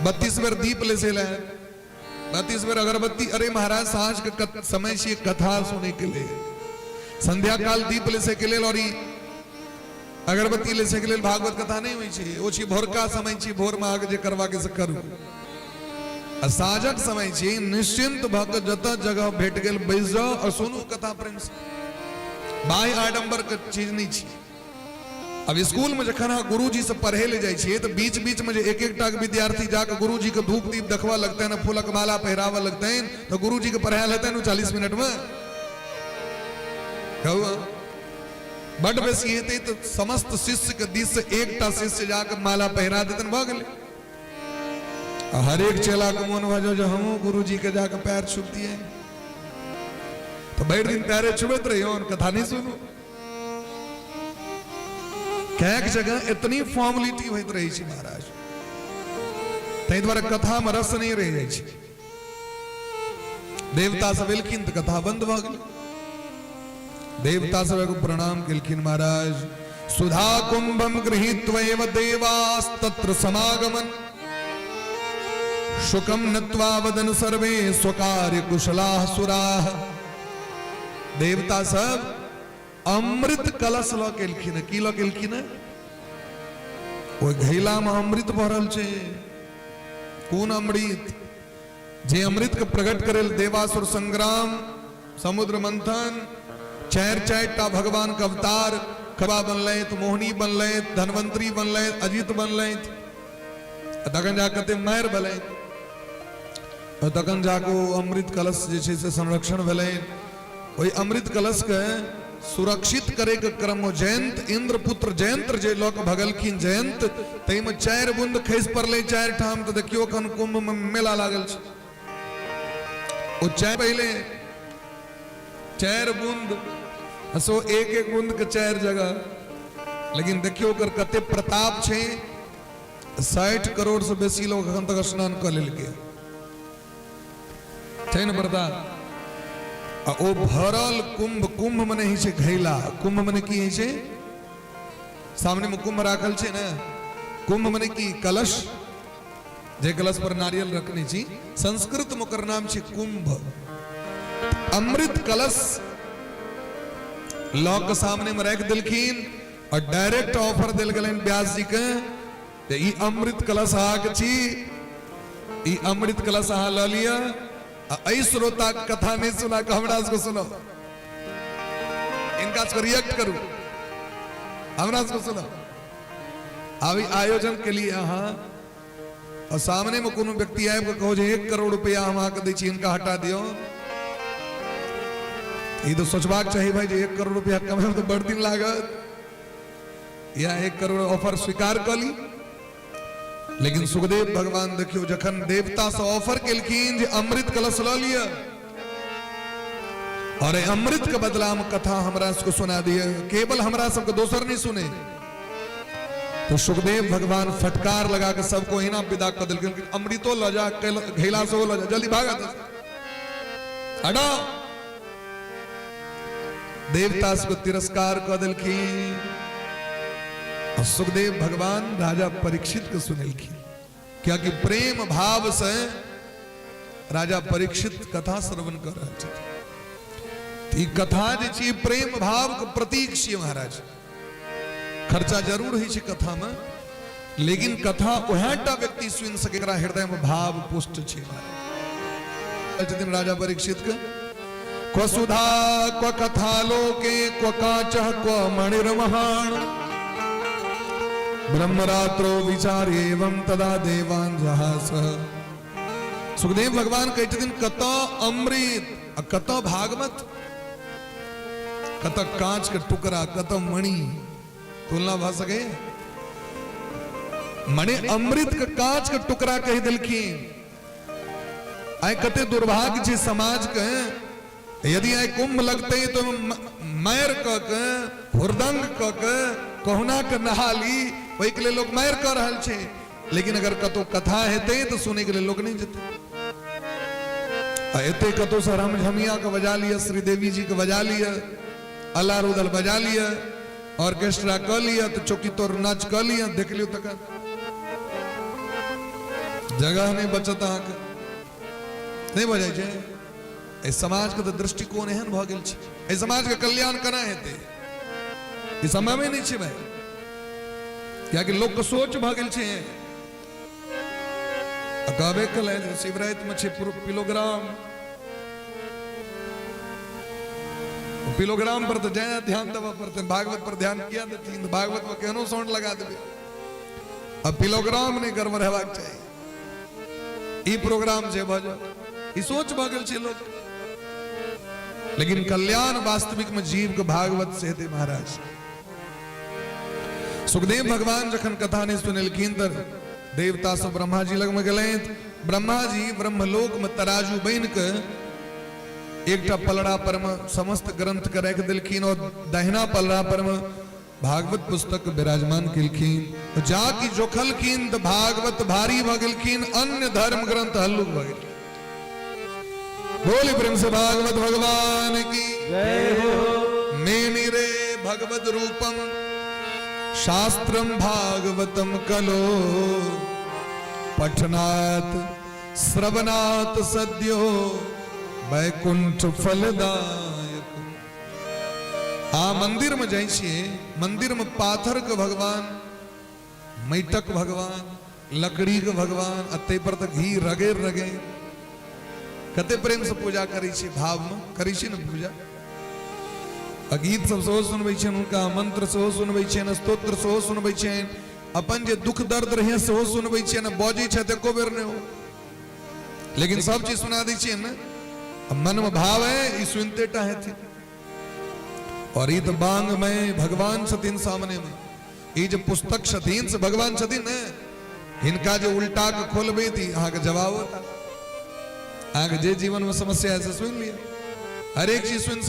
32 बेर दीप ले से 32 बेर अगरबत्ती। अरे महाराज सांझ के समय से कथा सुने के लिए, संध्या काल दीप ले से के लिए और अगरबत्ती ले से के लिए भागवत कथा नहीं हुई छे। ओ छी भोर का समय छी, भोर में आगे जे करवा के से करू। साँझक समय छी, निश्चिंत भक्त जत जगह भेट गेल बैस जाओ और सुनू कथा प्रेम से। बाह्य आडंबर के चीज नहीं छी। अब स्कूल में जखन गुरुजी से पढ़े ले जाए छे तो बीच बीच में एक एक टा विद्यार्थी जाकर गुरुजी के धूप दीप देखवा लगते हैं, फूलक माला पहरावा लगते हैं, तो गुरुजी के पढ़ाया लेते हैं 40 मिनट में। बड़ बेसी हेते तो समस्त शिष्य के दिस से एक टा शिष्य जाकर माला पहरा देते भ गेले। हर एक चेला के मन भजो जो हम गुरुजी के जाकर पैर छुप दिए, तो बैठ दिन पैरे छुबत रही और कथा नहीं सुनू। कैक जगह इतनी फॉर्मलिटी होइत रही छी महाराज, तै द्वारा कथा में रस नहीं रह जाय छी। देवता सब एलखिन तो कथा बंद भ गेल। देवता सब एगो प्रणाम केलखिन महाराज। सुधा कुंभम गृहीत्वैव देवास्तत्र समागमन शुकम नत्वा वदन सर्वे स्वकार्य कुशलाः सुराः। देवता सब अमृत कलश ल केलखिन। की ल केलखिन? ओ घैला में अमृत भरल छे। कौन अमृत? जे अमृत के प्रकट करेल देवासुर संग्राम, समुद्र मंथन, चार टा भगवान का अवतार, खबा बनलैत, मोहिनी बनलैत, धनवंतरी बनलैत, अजित बनलैत, तखन जाके मायर भेलैत, तखन जाको अमृत कलश जे छे से संरक्षण भेलै। ओहि अमृत कलश के सुरक्षित करे के क्रम में जयंत इंद्र पुत्र जयंत जे लोक भगलखिन जयंत, तै में 4 बूंद खसि पड़लै 4 ठाम। तो देखियो अखन कुंभ में मेला लागल छै। ओ 4 पहले 4 बूंद सो एक बूंद के 4 जगह, लेकिन देखियो ओकर कते प्रताप छै। 60 करोड़ से बेसी लोग अखन तक स्नान कर लेलकै छै न प्रताप। ओ भरल कुंभ, कुंभ मने ही छे घैला। कुंभ मने की है छे? सामने में कुंभ राखल छे ना, कुंभ मने की कलश, जे कलश पर नारियल रखने छी, संस्कृत में ओकर नाम छे कुंभ। अमृत कलश लोक सामने में रख देलखिन और डायरेक्ट ऑफर देल गेलन व्यास जी के, ई अमृत कलश आके छी, ई अमृत कलश अहाँ ल लिया। ऐ श्रोता कथा नहीं सुना के हमरा को सुनो, इनका से रिएक्ट करू, हमरा को सुनो। अभी आयोजन के लिए अहाँ और सामने में कोनो व्यक्ति आए कहो जे 1 करोड़ रुपया हम आके दै छी, इनका हटा दियो। ये तो सोचबाक चाहिए भाई जे 1 करोड़ रुपया कमाए तो बड़ दिन लागत, या 1 करोड़ ऑफर स्वीकार कर ली। लेकिन सुखदेव भगवान देखियो जखन देवता से ऑफर केलखिन जे अमृत कलश ल लिया और अमृत के बदला में कथा हमरा सबको सुना दिए, केवल हमरा सबको दोसर नहीं सुने, तो सुखदेव भगवान फटकार लगा के सबको हिना विदा कर दिलखिन। अमृतो ल जा, घैला से ल जा, जल्दी भागा हटो। देवता सबको तिरस्कार कर दिलखिन। सुखदेव भगवान राजा परीक्षित को सुनेलखिन, क्या कि प्रेम भाव से राजा परीक्षित कथा श्रवण कर रहे थे। कथा जे छी प्रेम भाव के प्रतीक छी महाराज। खर्चा जरूर है कथा में, लेकिन कथा ओहटा व्यक्ति सुन सके हृदय में भाव पुष्ट छे महाराज। दिन राजा परीक्षित के क्व सुधा क्व कथा लोके क्व काचः क्व मणिर्महान ब्रह्मरात्रो विचार एवं तदा देवान जहास। सुखदेव भगवान कहते दिन कत अमृत, कत भागवत, कत कांच के टुकड़ा, कत मणि, तुलना भ सके? मणि अमृत के कांच के टुकड़ा कह दिलखिन। आय कते दुर्भाग्य छे समाज के, यदि आय कुंभ लगते तो मैर क के हुरदंग क के कहुना के नहाली, वही के लिए लोग मैर कर रहल छे। लेकिन अगर कतो कथा हेते तो सुने के लिए लोग नहीं जते। एते कतो सर हम झमिया के बजा लिया, श्रीदेवी जी के बजा लिया, अल्लाह रुदल बजा लिया, ऑर्केस्ट्रा कर लिया, तो चौकी तोर नाच कर लिया, देख लियो तक। जगह नहीं बचत आंख नहीं बजाय छे ए समाज के तो दृष्टिकोण एहन भ गेल छै ए समाज के कल्याण केना हेतै ई समय में नहीं छै भाई क्या कि लोग के सोच भ गेल छै कहबे कले शिवरात में छै पिलोग्राम पर तो ज्यादा ध्यान देवा पड़ते भागवत पर ध्यान किया देती भागवत में केहनो साउंड लगा देबे अब पिलोग्राम नहीं गर्म रहबाक चाहिए ई प्रोग्राम जे भज ई सोच भ गेल छै लोग लेकिन कल्याण वास्तविक में जीव के भागवत से हेतै महाराज सुखदेव भगवान जखन कथा ने सुनलखिन तर देवता सब ब्रह्मा जी लग में गेलै ब्रह्मा जी ब्रह्मलोक में तराजू बन के एकटा पलड़ा पर में समस्त ग्रंथ के रख दिलखिन और दहिना पलड़ा पर में भागवत पुस्तक विराजमान केलखिन जाकि जोखलखिन तो भागवत भारी भ गेलखिन अन्य धर्म ग्रंथ हल्लुक भ गेलखिन बोले प्रेम से भागवत भगवान की जय हो मेनि रे भगवत रूपम शास्त्रम भागवतम कलो पठनात् श्रवणात् सद्यो वैकुंठ फलदायक आ मंदिर में जाइ छिए मंदिर में पाथर के भगवान मैटक भगवान लकड़ी के भगवान अते पर तक घी रगे रगे कते प्रेम से पूजा करै छी भाव में करै छी न पूजा गीत सब सेहो सुनबै छियनि उनका मंत्र सेहो सुनबै छियनि स्तोत्र सेहो सुनबै छियनि अपन जे दुख दर्द रहे सेहो सुनबै छियनि बजै छथि एको बेर नहि हो लेकिन सब चीज सुना दै छियनि मन में भाव है ई सुनते टा है और ई तो बांग में भगवान छथिन सामने में ई जो पुस्तक छथिन से भगवान छथिन ने हिनका जो उल्टा के खोलबे थी अहाँ के जवाब होता आगे जे जीवन में समस्या है से सुन लिया हर एक चीज सुन